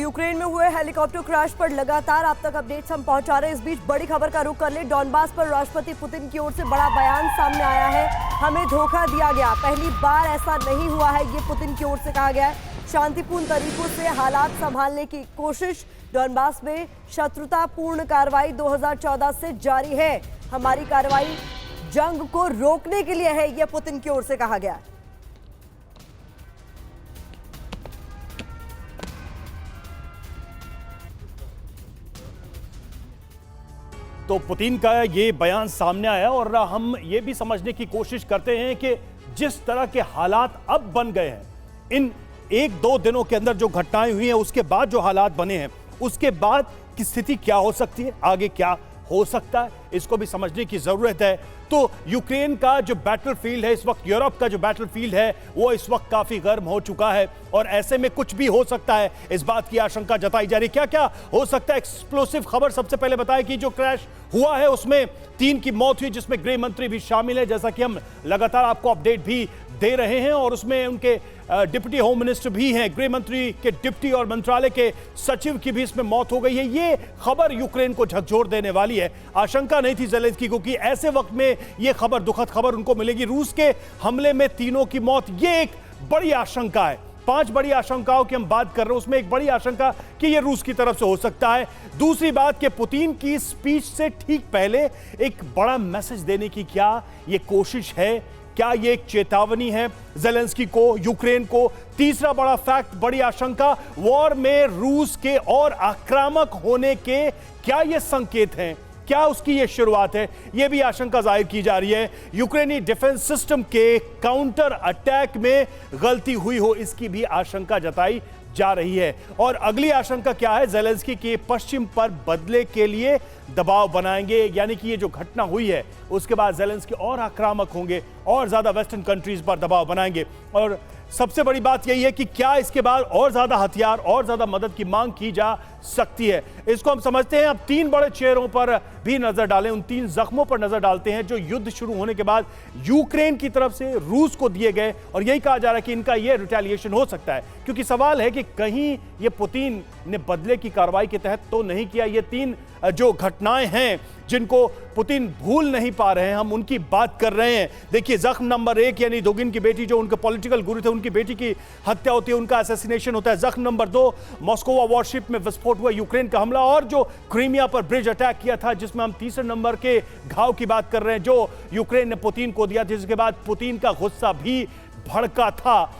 Ukraine में हुए helicopter crash पर लगातार आप तक अपडेट्स हम पहुंचा रहे हैं। इस बीच बड़ी खबर का रुख कर ले, डॉनबास पर राष्ट्रपति पुतिन की ओर से बड़ा बयान सामने आया है। हमें धोखा दिया गया, पहली बार ऐसा नहीं हुआ है, ये पुतिन की ओर से कहा गया है। शांतिपूर्ण तरीकों से हालात संभालने की कोशिश, डॉनबास में शत्रुतापूर्ण कार्रवाई 2014 से जारी है। हमारी कार्रवाई जंग को रोकने के लिए है, यह पुतिन की ओर से कहा गया है। तो पुतिन का ये बयान सामने आया और हम ये भी समझने की कोशिश करते हैं कि जिस तरह के हालात अब बन गए हैं, इन 1-2 दिनों के अंदर जो घटनाएं हुई हैं, उसके बाद जो हालात बने हैं, उसके बाद की स्थिति क्या हो सकती है, आगे क्या हो सकता है, इसको भी समझने की जरूरत है। तो यूक्रेन का जो बैटलफील्ड है इस वक्त, यूरोप का जो बैटलफील्ड है वो इस वक्त काफी गर्म हो चुका है और ऐसे में कुछ भी हो सकता है, इस बात की आशंका जताई जा रही है। क्या क्या हो सकता है? एक्सप्लोसिव खबर सबसे पहले बताएं कि जो क्रैश हुआ है उसमें 3 की मौत हुई, जिसमें गृह मंत्री भी शामिल है, जैसा कि हम लगातार आपको अपडेट भी दे रहे हैं, और उसमें उनके डिप्टी होम मिनिस्टर भी हैं, गृह मंत्री के डिप्टी और मंत्रालय के सचिव की भी इसमें मौत हो गई है। ये खबर यूक्रेन को झकझोर देने वाली है। आशंका नहीं थी ज़ेलेंस्की को कि ऐसे वक्त में ये खबर, दुखद खबर उनको मिलेगी। रूस के हमले में 3 की मौत, ये एक बड़ी आशंका है। 5 बड़ी आशंकाओं की हम बात कर रहे हैं, उसमें एक बड़ी आशंका कि ये रूस की तरफ से हो सकता है। दूसरी बात कि पुतिन की स्पीच से ठीक पहले एक बड़ा मैसेज देने की क्या ये कोशिश है, क्या ये एक चेतावनी है ज़ेलेंस्की को, यूक्रेन को? तीसरा बड़ा फैक्ट, बड़ी आशंका, वॉर में रूस के और आक्रामक होने के क्या ये संकेत हैं, क्या उसकी ये शुरुआत है, ये भी आशंका जाहिर की जा रही है। यूक्रेनी डिफेंस सिस्टम के काउंटर अटैक में गलती हुई हो, इसकी भी आशंका जताई जा रही है। और अगली आशंका क्या है? ज़ेलेंस्की के पश्चिम पर बदले के लिए दबाव बनाएंगे, यानी कि ये जो घटना हुई है उसके बाद ज़ेलेंस्की और आक्रामक होंगे और ज्यादा वेस्टर्न कंट्रीज पर दबाव बनाएंगे। और सबसे बड़ी बात यही है कि क्या इसके बाद और ज्यादा हथियार और ज्यादा मदद की मांग की जा सकती है, इसको हम समझते हैं। अब 3 बड़े चेहरों पर भी नजर डालें, उन 3 जख्मों पर नजर डालते हैं जो युद्ध शुरू होने के बाद यूक्रेन की तरफ से रूस को दिए गए, और यही कहा जा रहा है कि इनका यह रिटेलिएशन हो सकता है। क्योंकि सवाल है कि कहीं ये पुतिन ने बदले की कार्रवाई के तहत तो नहीं किया। ये 3 जो घटनाएं हैं जिनको पुतिन भूल नहीं पा रहे हैं, हम उनकी बात कर रहे हैं। देखिए, जख्म नंबर 1 यानी दोगिन की बेटी, जो उनके पॉलिटिकल गुरु थे, उनकी बेटी की हत्या होती है, उनका असैसिनेशन होता है। जख्म नंबर 2, मॉस्कोवा वॉरशिप में विस्फोट हुआ, यूक्रेन का हमला, और जो क्रीमिया पर ब्रिज अटैक किया था, जिसमें हम तीसरे नंबर के घाव की बात कर रहे हैं जो यूक्रेन ने पुतिन को दिया, जिसके बाद पुतिन का गुस्सा भी भड़का था।